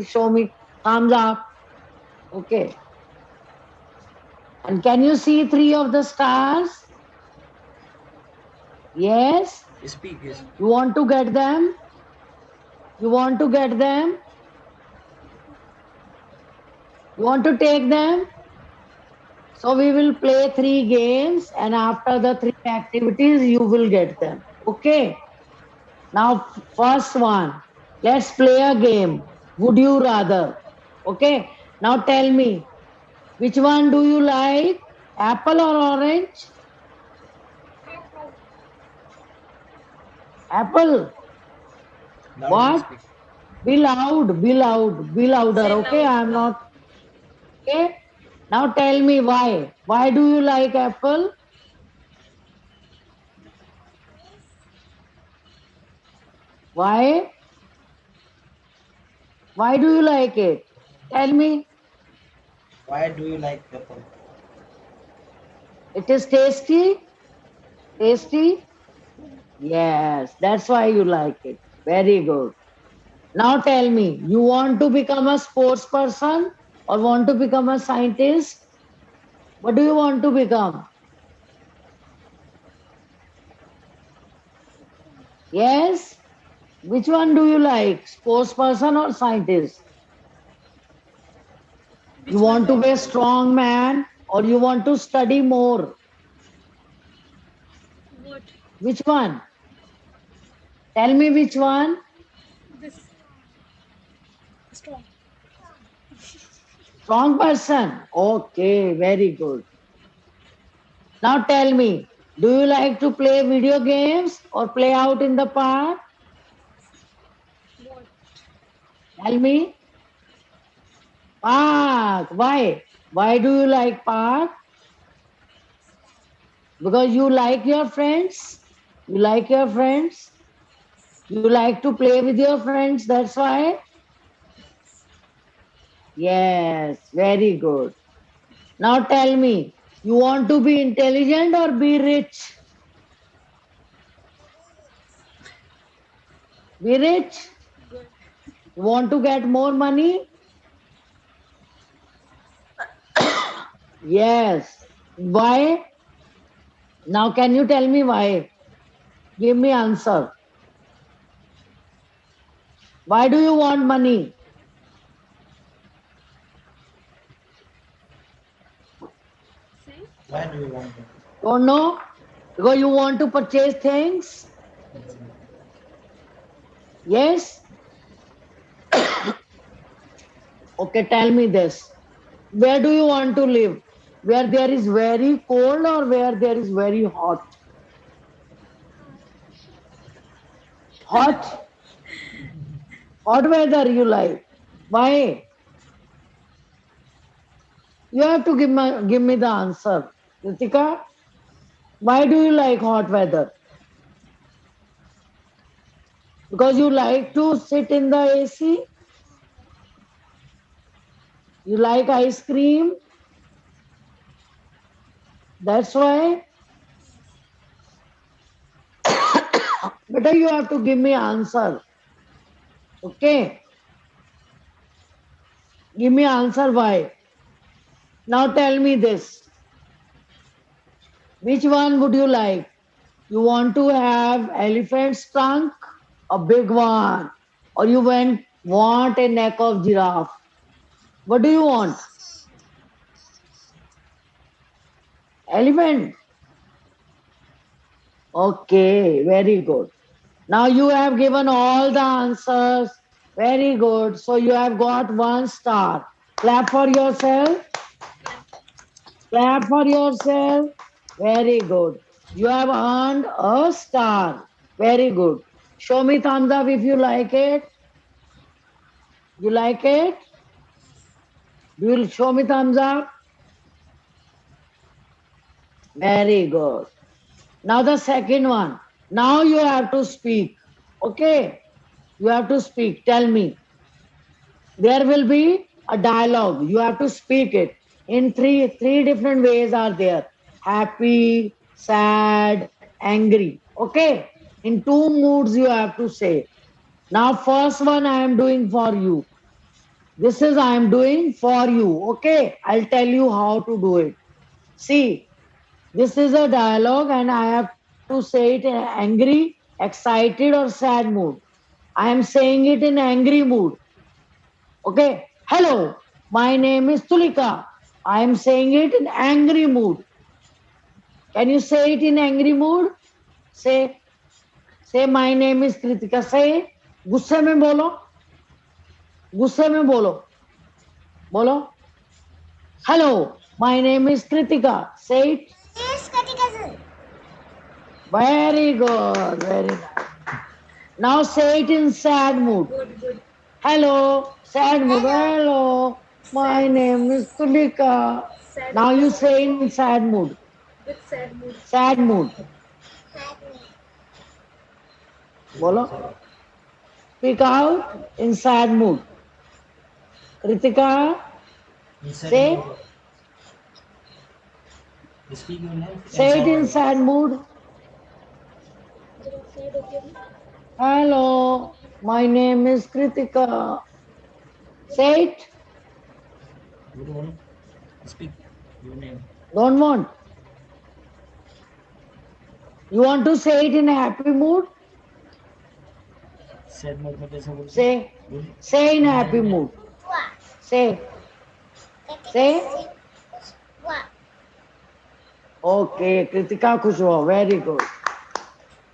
show me thumbs up. Okay. And can you see three of the stars? Yes. Speak, yes. You want to get them? You want to get them? You want to take them? So we will play three games, and after the three activities, you will get them. Okay. Now, first one, let's play a game. Would you rather? Okay. Now tell me, which one do you like? Apple or orange? Apple. Loudly What? speak. Be loud, be loud, be louder. Say Okay. loud. I'm not. Okay. Now tell me why. Why do you like apple? Why? Why do you like it? Tell me. Why do you like apple? It is tasty. Tasty. Yes. That's why you like it. Very good. Now tell me, you want to become a sports person or want to become a scientist? What do you want to become? Yes? Which one do you like? Sports person or scientist? You Which one want do to you be a like? strong man or you want to study more? What? Which one? Tell me which one? This strong. Strong person. Okay, very good. Now tell me, do you like to play video games or play out in the park? What? Tell me. Park. Why? Why do you like park? Because you like your friends. You like your friends. You like to play with your friends. That's why. Yes, very good. Now tell me, you want to be intelligent or be rich? Be rich? Good. You want to get more money? Yes. Why? Now can you tell me why? Give me answer. Why do you want money? See? Why do you want it? Don't know? Because you want to purchase things? Yes? Okay, tell me this. Where do you want to live? Where there is very cold or where there is very hot? Hot? Hot weather you like. Why? You have to give me the answer. Ritika, why do you like hot weather? Because you like to sit in the AC? You like ice cream? That's why? Better you have to give me answer. Okay? Give me answer why. Now tell me this. Which one would you like? You want to have elephant's trunk, a big one, or you want a neck of giraffe? What do you want? Elephant. Okay, very good. Now you have given all the answers. Very good. So you have got 1 star. Clap for yourself. Clap for yourself. Very good. You have earned a star. Very good. Show me thumbs up if you like it. You like it? You will show me thumbs up. Very good. Now the second one. Now you have to speak. Okay? You have to speak. Tell me. There will be a dialogue. You have to speak it. In three different ways are there. Happy, sad, angry. Okay? In two moods you have to say. Now first one I am doing for you. This is I am doing for you. Okay, I'll tell you how to do it. See, this is a dialogue and I have to say it in angry, excited or sad mood. I am saying it in angry mood. Okay. Hello, my name is Tulika. I am saying it in angry mood. Can you say it in angry mood? Say, say my name is Kritika. Say it. गुस्से में बोलो. गुस्से में बोलो. बोलो. Hello, my name is Kritika. Say it. Yes, Katika sir. Very good. Very nice. Now say it in sad mood. Good, good. Hello, sad mood. Hello, my name is Tulika. Sad. Now you say in sad mood. With sad mood. Sad mood. Happy. बोलो. Speak out in sad mood. Kritika, Inside say. your- Speak your name. Say it in inside sad mood. Sad, okay. Hello, my name is Kritika. Say it. your- You don't speak your name. Don't want. You want to say it in a happy mood? Sad mode में कैसे बोलते Say. हैं? Say in a happy mood. Wa. Say. Katika Say. sir. Wa. Okay, Kritika Kushwa. Very good.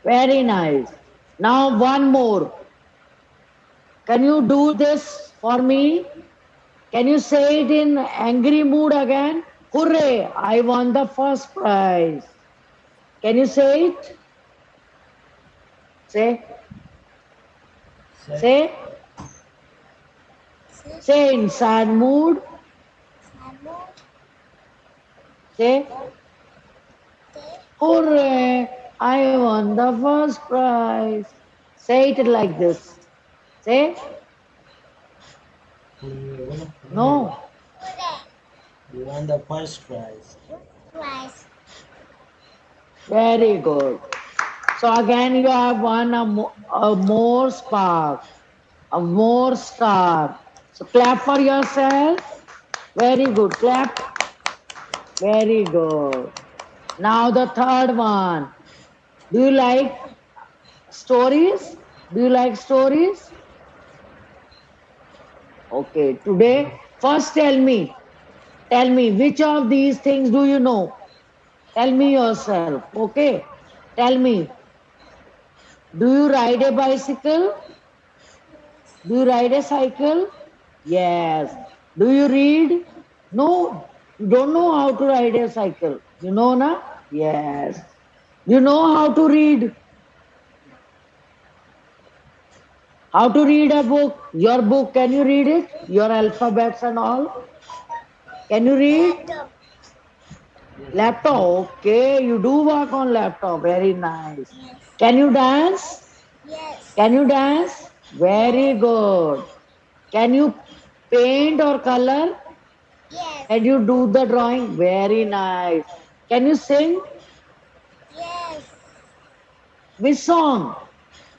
Very nice. Now one more. Can you do this for me? Can you say it in angry mood again? Hooray! I won the first prize. Can you say it? Say. Sad- Say. Sir. Say in sad mood. Samu. Say. Te. Hooray! I won the first prize. Say it like this. Say. बोलो. No. Hooray. You won the first prize. Twice. Very good. So again you have won a more spark, a more star. So clap for yourself. Very good. Clap. Very good. Now the third one. Do you like stories? Do you like stories? Okay. Today, first tell me which of these things do you know? Tell me yourself. Okay. Tell me. Do you ride a bicycle? Do you ride a cycle? Yes. Do you read? No. You don't know how to ride a cycle. You know, na? Yes. You know how to read. How to read a book? Your book, can you read it? Your alphabets and all? Can you read? Laptop. Laptop. Okay, you do work on laptop. Very nice. Yes. Can you dance? Yes. Can you dance? Very good. Can you paint or color? Yes. Can you do the drawing? Very nice. Can you sing? Yes. Which song?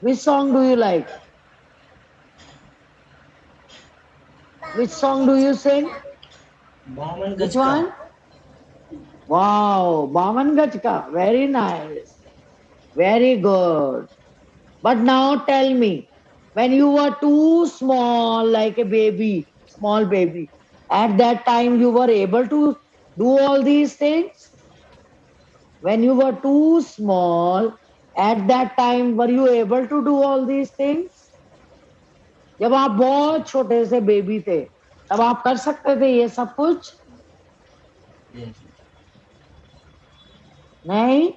Which song do you like? Which song do you sing? Baman Which गज का. one? Wow, Baman Gachka. Very nice. Very good. But now tell me, when you were too small, like a baby, small baby, at that time you were able to do all these things? When you were too small, at that time were you able to do all these things? जब आप बहुत छोटे से baby थे, तब आप कर सकते थे ये सब कुछ? Yes. नहीं?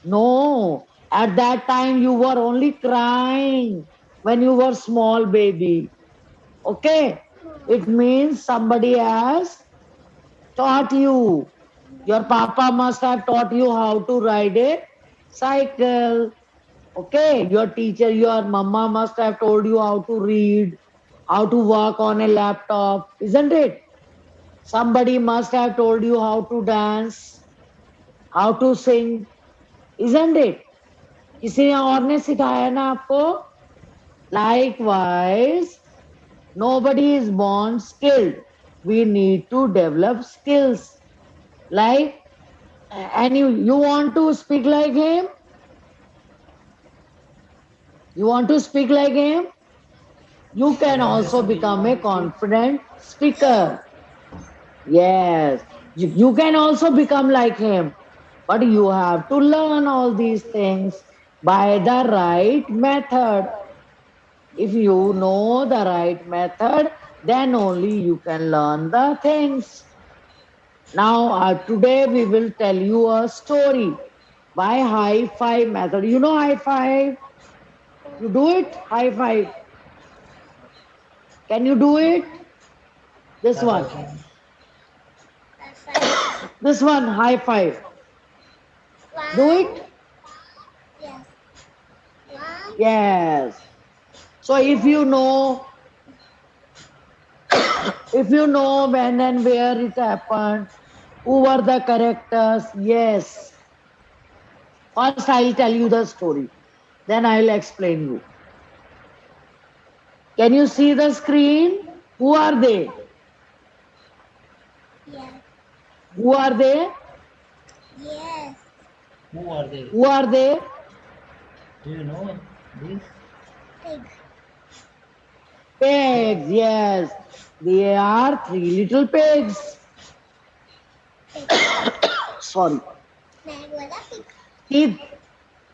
No. At that time you were only crying when you were small baby. Okay? It means somebody has taught you. Your papa must have taught you how to ride a cycle. Okay? Your teacher, your mama must have told you how to read, how to work on a laptop. Isn't it? Somebody must have told you how to dance, how to sing. Isn't it? किसी और ने सिखाया ना आपको? Likewise, Nobody is born skilled. We need to develop skills. Like, and you want to speak like him? You want to speak like him? You can Yes, also sir. Do you become want a to speak? confident Yes. speaker. Yes, you can also become like him. But you have to learn all these things by the right method. If you know the right method, then only you can learn the things. Now, today we will tell you a story by high five method. You know high five? You do it? High five. Can you do it? This High one. five, sir. That's right. This one, high five. Do One. it? Yes. One, Yes. So two, if you know when and where it happened, who were the characters, yes. First, I'll tell you the story. Then I'll explain you. Can you see the screen? Who are they? yes. Who are they? Yes. Who are they? Who are they? Do you know this? Pig. Pigs, yes. They are three little pigs. Pig. Sorry. Man with a pig. See,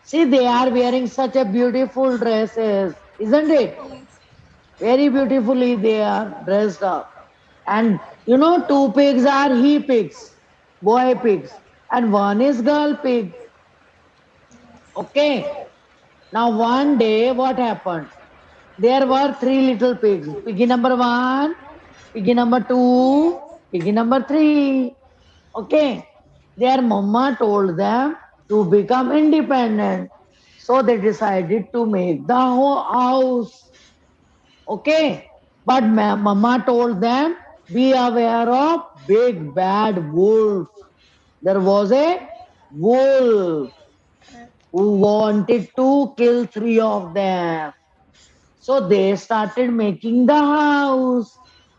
see, they are wearing such a beautiful dresses, isn't it? Yes. Very beautifully they are dressed up. And you know, two pigs are he pigs, boy pigs, and one is girl pig. Okay. Now, one day, what happened? There were three little pigs. Piggy number one, piggy number two, Yes. piggy number three. Okay. Their mama told them to become independent. So they decided to make the whole house. Okay. But mama told them, be aware of big bad wolf. There was a wolf who wanted to kill three of them. So they started making the house.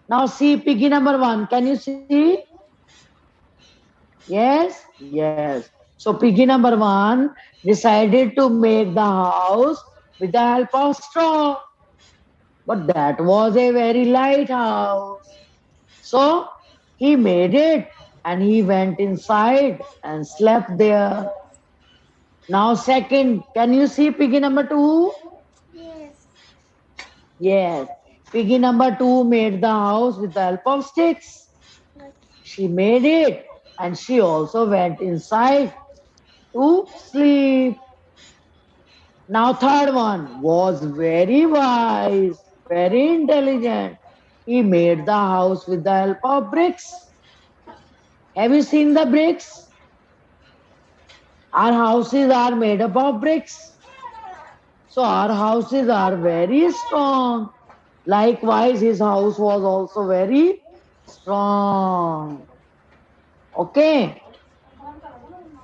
Now see piggy number one. Can you see? Yes? Yes. So piggy number one decided to make the house with the help of straw. But that was a very light house. So he made it and he went inside and slept there. Now, second, can you see piggy number two? Yes. Yes. Piggy number two made the house with the help of sticks. She made it and she also went inside to sleep. Now, third one was very wise, very intelligent. He made the house with the help of bricks. Have you seen the bricks? Our houses are made up of bricks. So our houses are very strong. Likewise, his house was also very strong. Okay.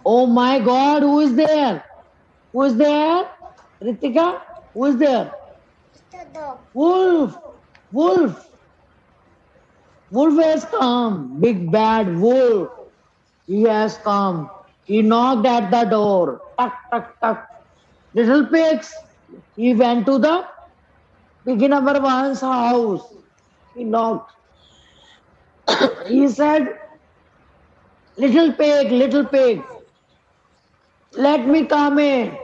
Oh my God, who is there? Who is there? Ritika, who is there? The dog. Wolf. Wolf. Wolf has come. Big bad wolf. He has come. He knocked at the door. Tuck, tuck, tuck. Little pigs. He went to the piggy number one's house. He knocked. He said, little pig, let me come in.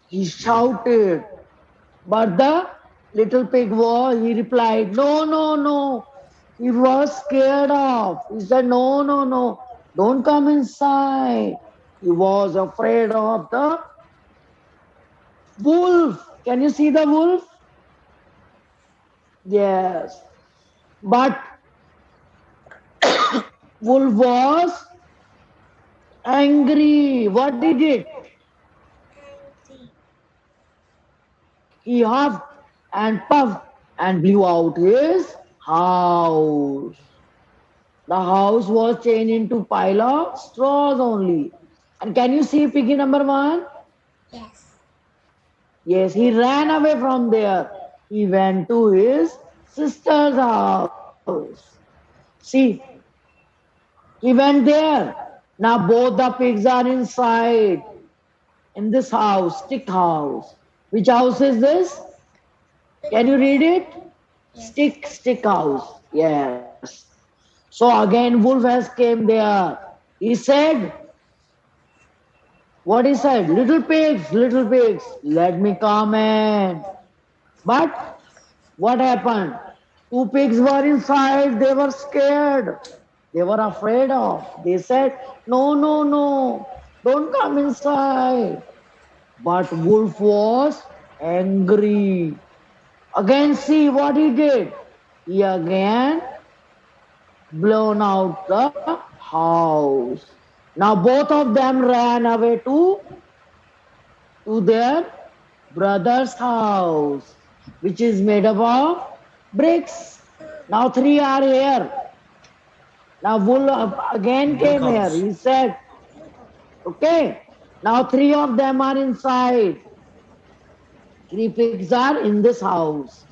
He shouted. But the little pig was, he replied, no, no, no. He was scared of. He said, no, no, no. Don't come inside. He was afraid of the wolf. Can you see the wolf? Yes. But wolf was angry. What did it? Angry. He huffed and puffed and blew out his house. The house was changed into pile of straws only. And can you see piggy number one? Yes. Yes, he ran away from there. he went to his sister's house. See, he went there. Now both the pigs are inside in this house, stick house. Which house is this? Can you read it? Yes. Stick house. Yes. So again wolf has came there. He said, what he said? Little pigs, let me come in. But what happened? Two pigs were inside, they were scared. They were afraid of. They said, no, no, no, don't come inside. But wolf was angry. Again, see what he did. He again blown out the house. Now both of them ran away to their brother's house, which is made up of bricks. Now three are here. Now wolf again Brick came here. house. He said, okay, now three of them are inside. Three pigs are in this house.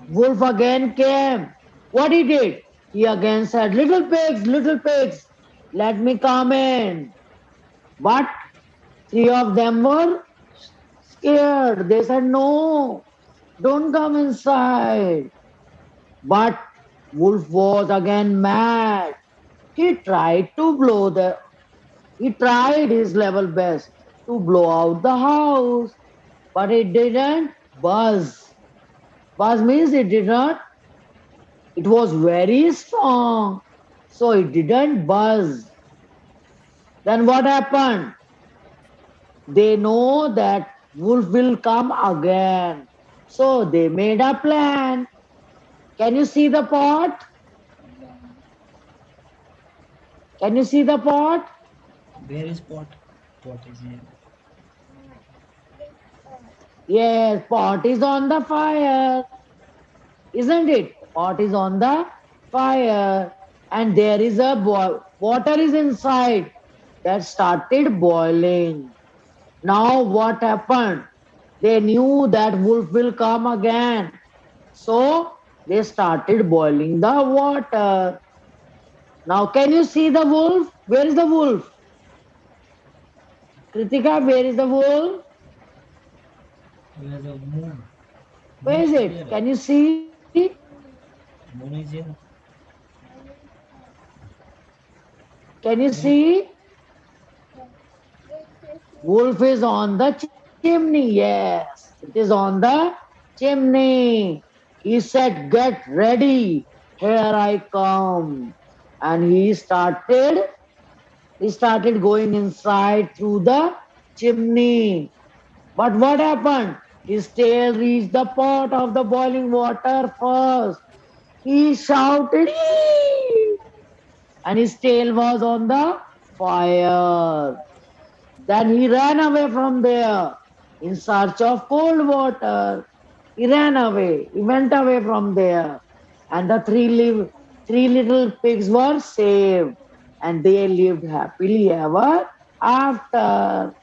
Wolf again came. What he did? He again said, little pigs, let me come in. But three of them were scared. They said, no, don't come inside. But Wolf was again mad. He tried to blow the, he tried his level best to blow out the house, but it didn't buzz. Buzz means it did not, it was very strong, so it didn't buzz. Then what happened? They know that wolf will come again. So they made a plan. Can you see the pot? Can you see the pot? Where is pot? Pot is here. Yes, pot is on the fire. Isn't it? Pot is on the fire. And there is a water is inside that started boiling. Now what happened? They knew that wolf will come again. So they started boiling the water. Now can you see the wolf? Where is the wolf? Kritika, where is the wolf? Where is the moon? Where Moon is is it? here. Can you see? Moon is here. Can you Can you? see? Wolf is on the chimney. Yes, it is on the chimney. He said, get ready. Here I come. And he started going inside through the chimney. But what happened? His tail reached the pot of the boiling water first. He shouted, "Ee!" and his tail was on the fire. Then he ran away from there in search of cold water. He ran away. He went away from there. And the three little pigs were saved. And they lived happily ever after.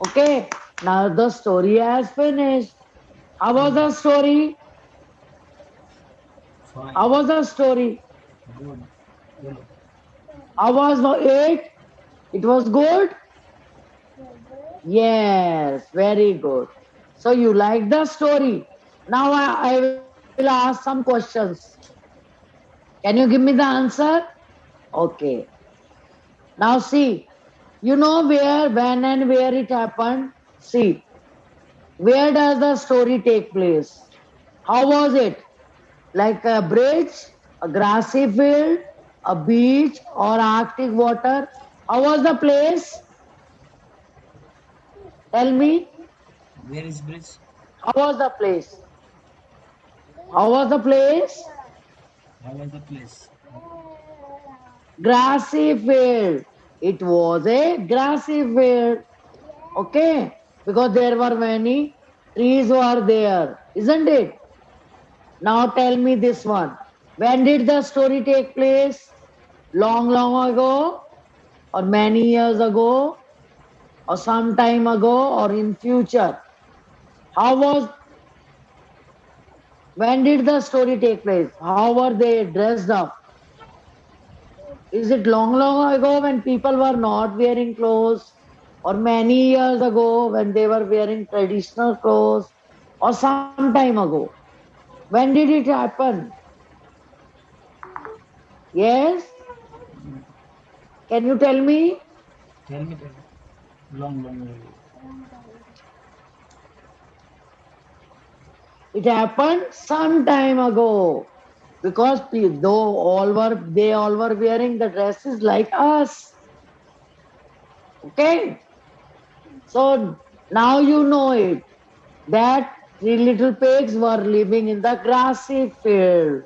Okay, now the story has finished. How was Hmm. the story? Fine. How was the story? Good. Good. How was it? It was good? Yes, very good. So you like the story. Now I will ask some questions. Can you give me the answer? Okay. Now see, you know where, when and where it happened? See, where does the story take place? How was it? Like a bridge, a grassy field, a beach, or Arctic water? How was the place? Tell me, Where is bridge? how was the place? How was the place? How was the place? Grassy field. It was a grassy field. Okay? Because there were many trees were there. Isn't it? Now tell me this one. When did the story take place? Long ago? Or many years ago? Or some time ago? Or in future? How was When did the story take place? How were they dressed up? Is it long, long ago when people were not wearing clothes? Or many years ago when they were wearing traditional clothes? Or some time ago? When did it happen? Yes? Can you tell me? Tell me. Long, long way. It happened some time ago. Because though they all were wearing the dresses like us. Okay? So now you know it. That three little pigs were living in the grassy field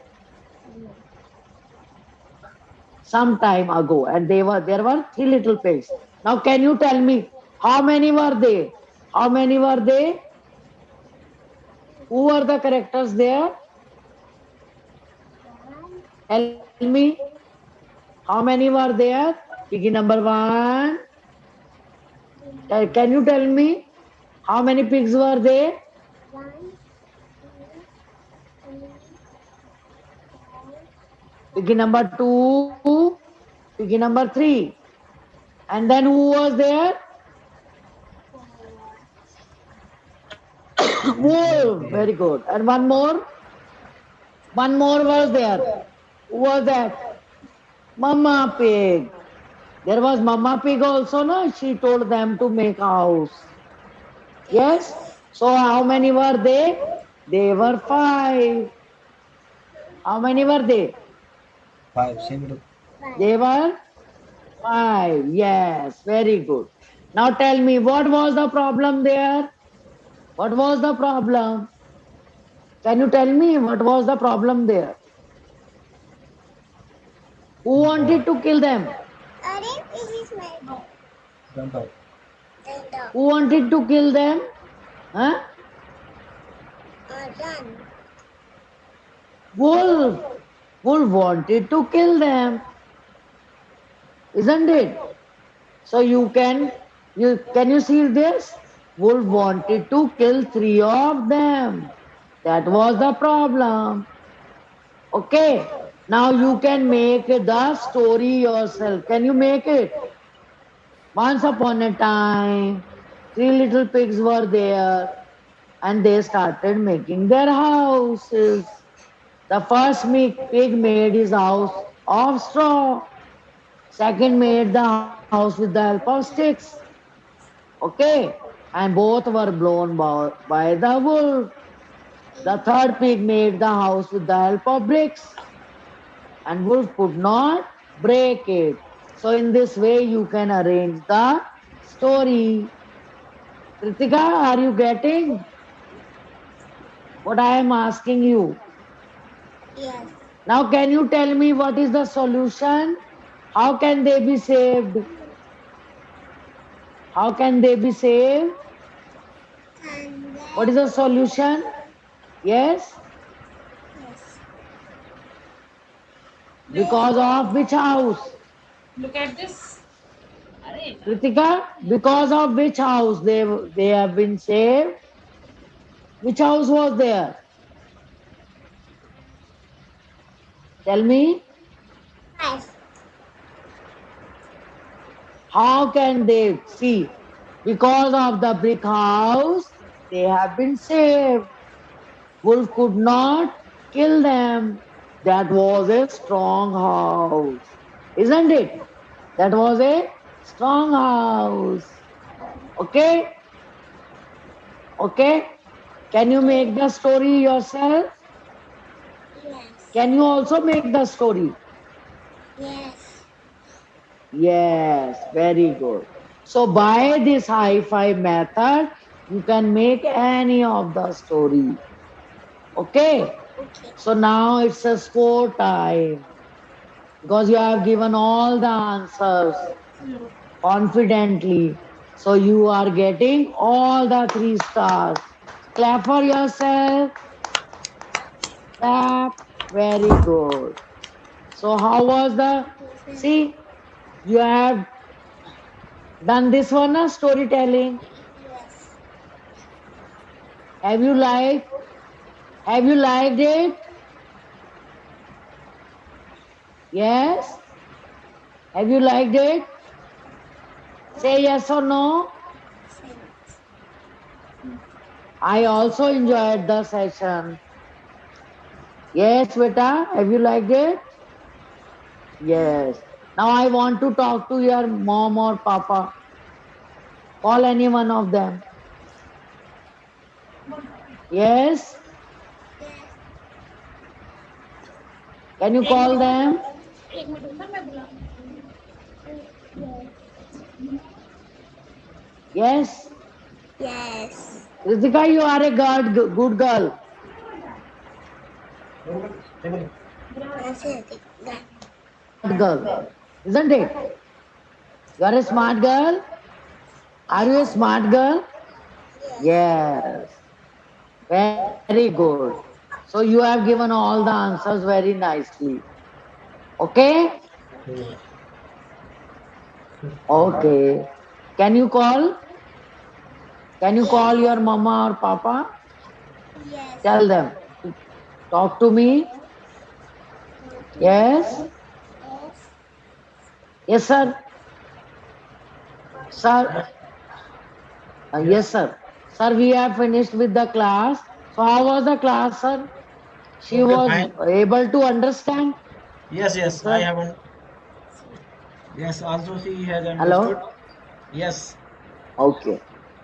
some time ago, and there were three little pigs. Now, can you tell me how many were they? How many were they? Who were the characters there? Tell me how many were there? Piggy number one. Can you tell me how many pigs were there? One, two, three, four, Piggy five, number two, piggy number three. And then who was there? four. Wolf. Very good. And one more? One more was there. Who was that? Mama pig. There was Mama pig also, no? She told them to make a house. Yes? Yes. So how many were they? They were five. How many were they? Five. Same group. They Five. were five. Yes, very good. Now tell me, what was the problem there? What was the problem? Can you tell me what was the problem there? Who wanted to kill them? Arey, this is my Jump out. dog. Who wanted to kill them? Huh? Run. Wolf. Wolf wanted to kill them, isn't it? So you see this? Wolf wanted to kill three of them. That was the problem. Okay. Now you can make the story yourself. Can you make it? Once upon a time, three little pigs were there and they started making their houses. The first pig made his house of straw. Second made the house with the help of sticks. Okay. And both were blown by the wolf. The third pig made the house with the help of bricks. And wolf could not break it. So in this way you can arrange the story. Kritika, are you getting what I am asking you? Yes. Now can you tell me what is the solution? How can they be saved? How can they be saved? And What is then, the solution? Yes? yes. Because of which house? Look at this. Arey, Kritika, because of which house they have been saved? Which house was there? Tell me, Five. how can they see? Because of the brick house, they have been saved. Wolf could not kill them. That was a strong house, isn't it? That was a strong house. Okay? Okay? Can you make the story yourself? Yes. Can you also make the story? Yes. Yes, very good. So by this high five method, you can make any of the story. Okay? Okay. So now it's a score time because you have given all the answers confidently. So you are getting all the three stars. Clap for yourself. Clap. Very good. So how was the, see, you have done this one, storytelling. Yes. Have you liked? Have you liked it? Yes? Have you liked it? Say yes or no. Thanks. I also enjoyed the session. Yes, beta, have you liked it? Yes. Now I want to talk to your mom or papa. Call any one of them. Yes? Yes. Can you एक call minute them? एक minute रुकना मैं बुला Yes. Yes? Yes. Ritika, you are a good girl. That's it. That. Smart girl. Isn't it? You are a smart girl? Are you a smart girl? Yes. Yes. Very good. So you have given all the answers very nicely. Okay? Okay. Okay. Can you call? Can you call Yes. your mama or papa? Yes. Tell them to talk to me. Yes? Yes. Yes, sir. Sir. Yeah. Yes, sir. Sir, we have finished with the class. So how was the class, sir? She Okay, was fine. able to understand? Yes, Yes, yes, I sir. haven't. Yes, also she has Hello? understood. Yes. Okay.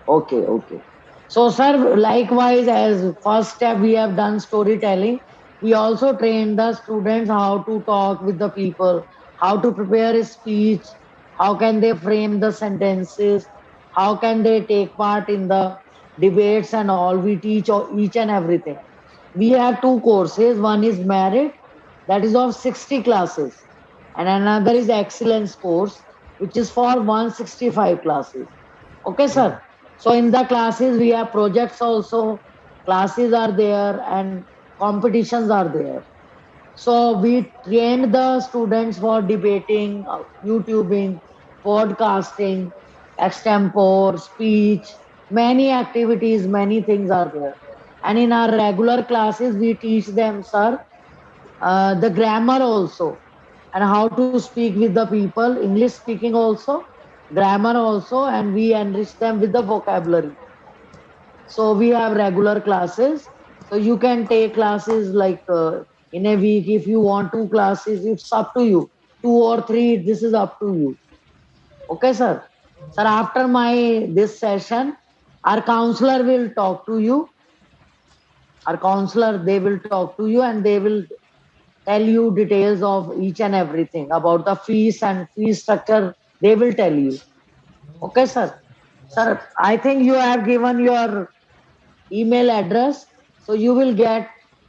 Okay. So, sir, likewise, as first step we have done storytelling, we also train the students how to talk with the people, how to prepare a speech, how can they frame the sentences, how can they take part in the debates and all. We teach each and everything. We have two courses. One is merit, that is of 60 classes, and another is excellence course, which is for 165 classes. Okay, sir. So in the classes we have projects also, classes are there and competitions are there. So we trained the students for debating, YouTubing, podcasting, extempore, speech, many activities, many things are there. And in our regular classes, we teach them, sir, the grammar also, and how to speak with the people, English speaking also, grammar also, and we enrich them with the vocabulary. So we have regular classes. So you can take classes like in a week if you want two classes. It's up to you. Two or three. This is up to you. Okay, sir. Sir, after my this session, our counselor will talk to you. Our counselor they will talk to you and they will tell you details of each and everything about the fees and fee structure. They will tell you. Okay, sir. Sir, I think you have given your email address. So you will get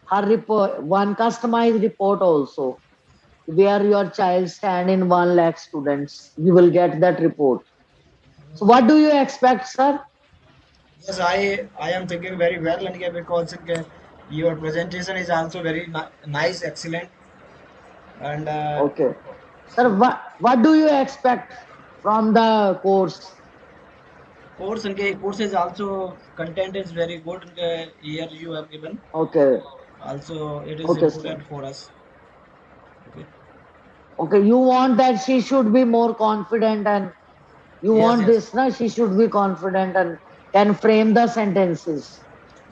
her report, one customized report also, where your child stand in 1 lakh students. You will get that report. So what do you expect, sir? Yes, I am thinking very well, and because your presentation is also very nice, excellent, and Okay. Sir, what do you expect from the course? course is also content is very good. Here you have given. Okay. Also, it is Okay, sir. important for us. Okay. Okay, you want that she should be more confident and you Yes, want yes, this, na? She should be confident and can frame the sentences.